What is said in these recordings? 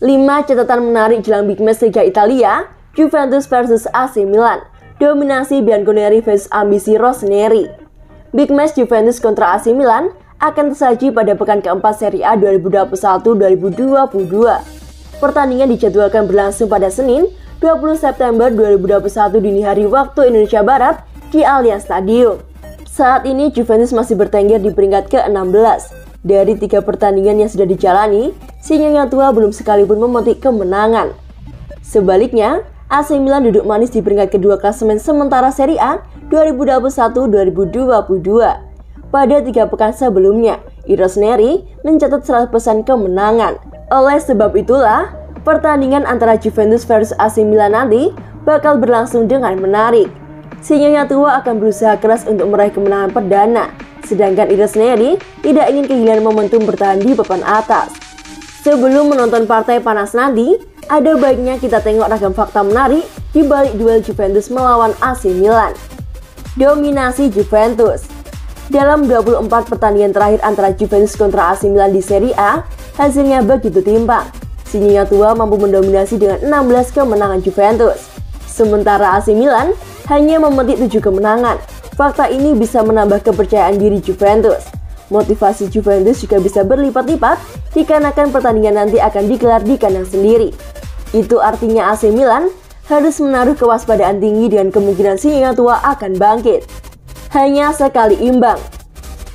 5 catatan menarik jelang Big Match Liga Italia, Juventus versus AC Milan, dominasi Bianconeri versus ambisi Rossoneri. Big Match Juventus kontra AC Milan akan tersaji pada pekan keempat Serie A 2021-2022. Pertandingan dijadwalkan berlangsung pada Senin, 20 September 2021 dini hari waktu Indonesia Barat di Allianz Stadium. Saat ini Juventus masih bertengger di peringkat ke-16. Dari 3 pertandingan yang sudah dijalani, si Nyonya Tua belum sekalipun memetik kemenangan. Sebaliknya, AC Milan duduk manis di peringkat kedua klasemen sementara Serie A 2021-2022. Pada 3 pekan sebelumnya, Rossoneri mencatat 100% kemenangan. Oleh sebab itulah, pertandingan antara Juventus versus AC Milan nanti bakal berlangsung dengan menarik. Si Nyonya Tua akan berusaha keras untuk meraih kemenangan perdana, sedangkan Rossoneri tidak ingin kehilangan momentum bertahan di papan atas. Sebelum menonton partai panas nanti, ada baiknya kita tengok ragam fakta menarik di balik duel Juventus melawan AC Milan. Dominasi Juventus. Dalam 24 pertandingan terakhir antara Juventus kontra AC Milan di Serie A, hasilnya begitu timpang. Si Nyonya Tua mampu mendominasi dengan 16 kemenangan Juventus. Sementara AC Milan hanya memetik 7 kemenangan. Fakta ini bisa menambah kepercayaan diri Juventus. Motivasi Juventus juga bisa berlipat-lipat dikarenakan pertandingan nanti akan digelar di kandang sendiri. Itu artinya AC Milan harus menaruh kewaspadaan tinggi dengan kemungkinan si Nyonya Tua akan bangkit. Hanya sekali imbang.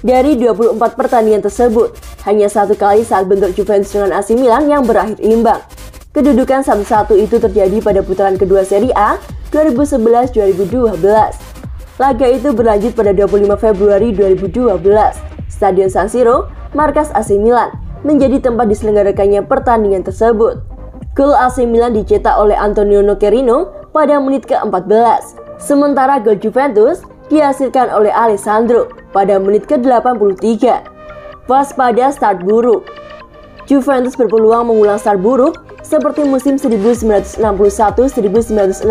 Dari 24 pertandingan tersebut, hanya 1 kali saat bentrok Juventus dengan AC Milan yang berakhir imbang. Kedudukan 1-1 itu terjadi pada putaran kedua Serie A 2011-2012. Laga itu berlanjut pada 25 Februari 2012. Stadion San Siro, markas AC Milan, menjadi tempat diselenggarakannya pertandingan tersebut. Gol AC Milan dicetak oleh Antonio Nocerino pada menit ke-14. Sementara gol Juventus dihasilkan oleh Alessandro pada menit ke-83. Waspada start buruk. Juventus berpeluang mengulang start buruk seperti musim 1961-1962,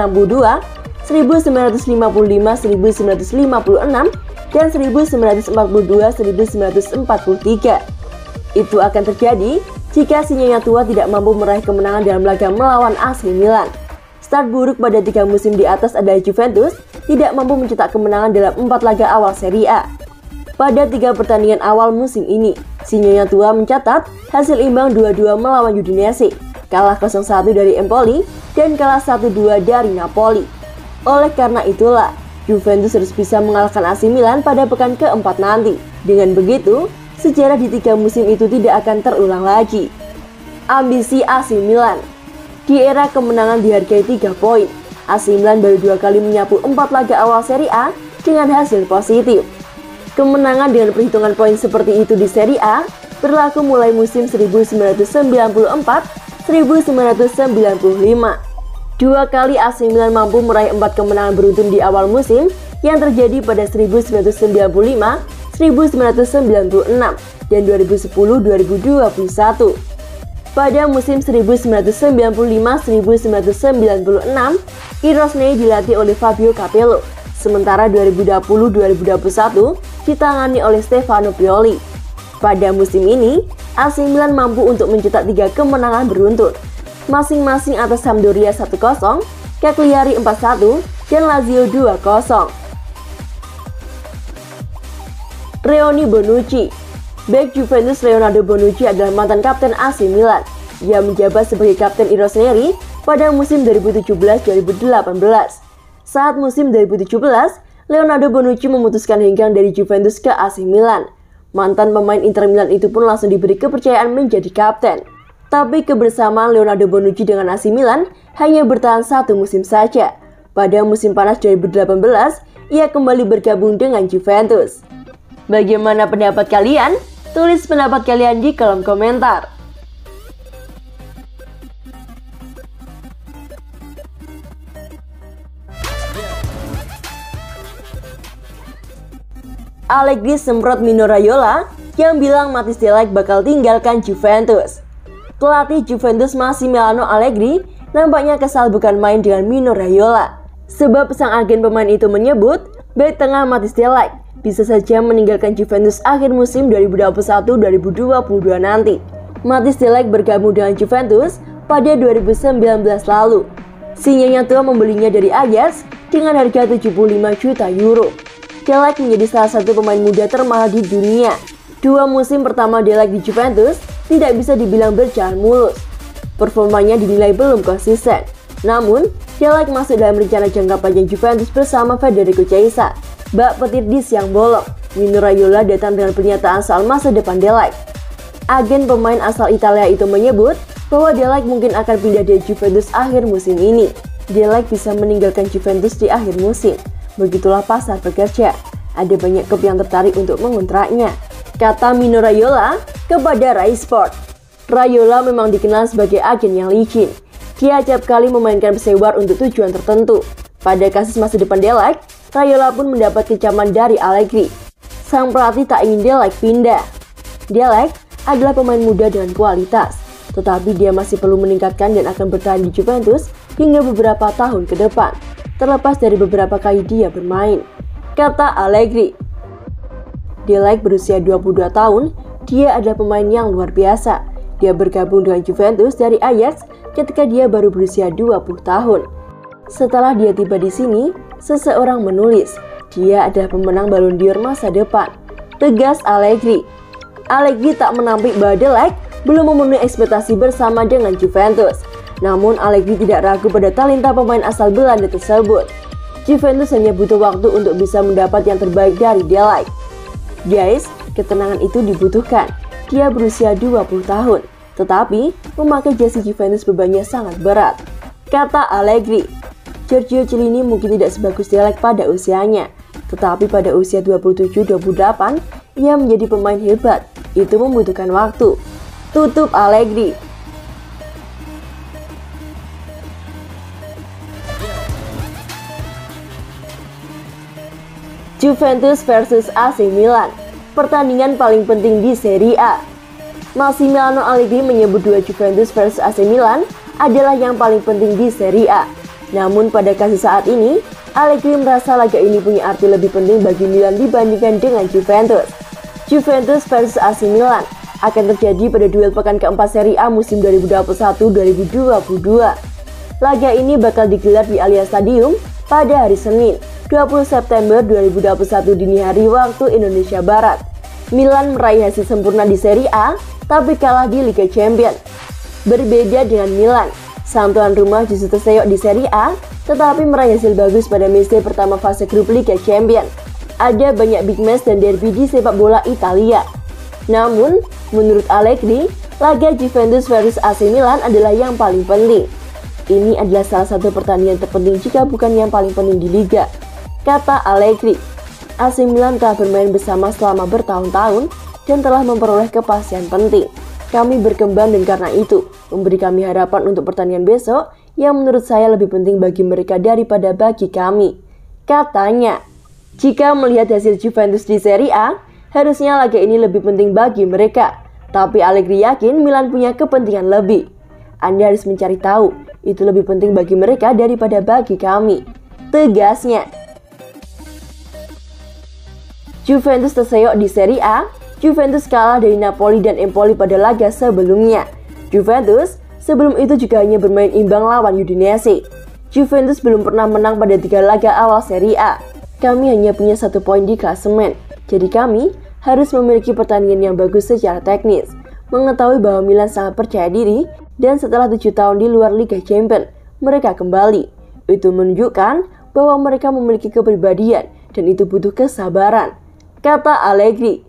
1955-1956, dan 1942-1943. Itu akan terjadi jika si Nyonya Tua tidak mampu meraih kemenangan dalam laga melawan AC Milan. Start buruk pada 3 musim di atas adalah Juventus tidak mampu mencetak kemenangan dalam 4 laga awal Serie A. Pada 3 pertandingan awal musim ini, si Nyonya Tua mencatat hasil imbang 2-2 melawan Udinese, kalah 0-1 dari Empoli, dan kalah 1-2 dari Napoli. Oleh karena itulah, Juventus harus bisa mengalahkan AC Milan pada pekan keempat nanti. Dengan begitu, sejarah di 3 musim itu tidak akan terulang lagi. Ambisi AC Milan. Di era kemenangan dihargai 3 poin, AC Milan baru 2 kali menyapu 4 laga awal Serie A dengan hasil positif. Kemenangan dengan perhitungan poin seperti itu di Serie A berlaku mulai musim 1994-1995. 2 kali AC Milan mampu meraih 4 kemenangan beruntun di awal musim yang terjadi pada 1995, 1996, dan 2010-2021. Pada musim 1995-1996, Rossoneri dilatih oleh Fabio Capello, sementara 2020-2021 ditangani oleh Stefano Pioli. Pada musim ini, AC Milan mampu untuk mencetak 3 kemenangan beruntun, masing-masing atas Sampdoria 1-0, Cagliari 4-1, dan Lazio 2-0. Leone Bonucci. Bek Juventus Leonardo Bonucci adalah mantan kapten AC Milan. Ia menjabat sebagai kapten Rossoneri pada musim 2017-2018. Saat musim 2017, Leonardo Bonucci memutuskan hengkang dari Juventus ke AC Milan. Mantan pemain Inter Milan itu pun langsung diberi kepercayaan menjadi kapten. Tapi kebersamaan Leonardo Bonucci dengan AC Milan hanya bertahan 1 musim saja. Pada musim panas 2018, ia kembali bergabung dengan Juventus. Bagaimana pendapat kalian? Tulis pendapat kalian di kolom komentar. Allegri semprot Mino Raiola yang bilang Mathis de Ligt bakal tinggalkan Juventus. Pelatih Juventus Massimiliano Allegri nampaknya kesal bukan main dengan Mino Raiola. Sebab sang agen pemain itu menyebut bek tengah Mathis de Ligt bisa saja meninggalkan Juventus akhir musim 2021-2022 nanti. Mathis de Ligt bergabung dengan Juventus pada 2019 lalu. Si Nyonya tua membelinya dari Ajax dengan harga 75 juta euro. De Ligt menjadi salah satu pemain muda termahal di dunia. 2 musim pertama De Ligt di Juventus tidak bisa dibilang berjalan mulus. Performanya dinilai belum konsisten. Namun, De Ligt masuk dalam rencana jangka panjang Juventus bersama Federico Chiesa. Bak petir di siang bolong, Mino Raiola datang dengan pernyataan soal masa depan De Ligt. Agen pemain asal Italia itu menyebut bahwa De Ligt mungkin akan pindah dari Juventus akhir musim ini. De Ligt bisa meninggalkan Juventus di akhir musim. Begitulah pasar bekerja. Ada banyak klub yang tertarik untuk mengontraknya, kata Mino Raiola kepada Rai Sport. Raiola memang dikenal sebagai agen yang licin. Dia acap kali memainkan pesewar untuk tujuan tertentu. Pada kasus masa depan De Ligt, Raiola pun mendapat kecaman dari Allegri. Sang pelatih tak ingin De Ligt pindah. De Ligt adalah pemain muda dengan kualitas, tetapi dia masih perlu meningkatkan dan akan bertahan di Juventus hingga beberapa tahun ke depan, terlepas dari beberapa kali dia bermain, kata Allegri. De Ligt berusia 22 tahun, dia adalah pemain yang luar biasa. Dia bergabung dengan Juventus dari Ajax ketika dia baru berusia 20 tahun. Setelah dia tiba di sini, seseorang menulis, dia adalah pemenang Ballon d'Or masa depan, tegas Allegri. Allegri tak menampik bahwa De Ligt belum memenuhi ekspektasi bersama dengan Juventus. Namun Allegri tidak ragu pada talenta pemain asal Belanda tersebut. Juventus hanya butuh waktu untuk bisa mendapat yang terbaik dari De Ligt. Guys, ketenangan itu dibutuhkan. Dia berusia 20 tahun, tetapi memakai jersey Juventus bebannya sangat berat, kata Allegri. Giorgio Chiellini mungkin tidak sebagus De Ligt pada usianya, tetapi pada usia 27-28, ia menjadi pemain hebat. Itu membutuhkan waktu, tutup Allegri. Juventus versus AC Milan, pertandingan paling penting di Serie A. Massimiliano Allegri menyebut dua Juventus versus AC Milan adalah yang paling penting di Serie A. Namun pada kasus saat ini, Allegri merasa laga ini punya arti lebih penting bagi Milan dibandingkan dengan Juventus. Juventus versus AC Milan akan terjadi pada duel pekan keempat Serie A musim 2021-2022. Laga ini bakal digelar di Allianz Stadium pada hari Senin, 20 September 2021 dini hari waktu Indonesia Barat. Milan meraih hasil sempurna di Serie A, tapi kalah di Liga Champions. Berbeda dengan Milan, sang tuan rumah justru terseok di Serie A, tetapi meraih hasil bagus pada matchday pertama fase grup Liga Champions. Ada banyak big match dan derby di sepak bola Italia. Namun, menurut Allegri, laga Juventus versus AC Milan adalah yang paling penting. Ini adalah salah satu pertandingan terpenting jika bukan yang paling penting di Liga, kata Allegri. AC Milan telah bermain bersama selama bertahun-tahun dan telah memperoleh kepastian penting. Kami berkembang dan karena itu, memberi kami harapan untuk pertandingan besok yang menurut saya lebih penting bagi mereka daripada bagi kami, katanya. Jika melihat hasil Juventus di Serie A, harusnya laga ini lebih penting bagi mereka. Tapi Allegri yakin Milan punya kepentingan lebih. Anda harus mencari tahu, itu lebih penting bagi mereka daripada bagi kami, tegasnya. Juventus terseok di Serie A. Juventus kalah dari Napoli dan Empoli pada laga sebelumnya. Juventus sebelum itu juga hanya bermain imbang lawan Udinese. Juventus belum pernah menang pada 3 laga awal Serie A. Kami hanya punya 1 poin di klasemen, jadi kami harus memiliki pertandingan yang bagus secara teknis. Mengetahui bahwa Milan sangat percaya diri dan setelah 7 tahun di luar Liga Champions, mereka kembali. Itu menunjukkan bahwa mereka memiliki kepribadian dan itu butuh kesabaran, kata Allegri.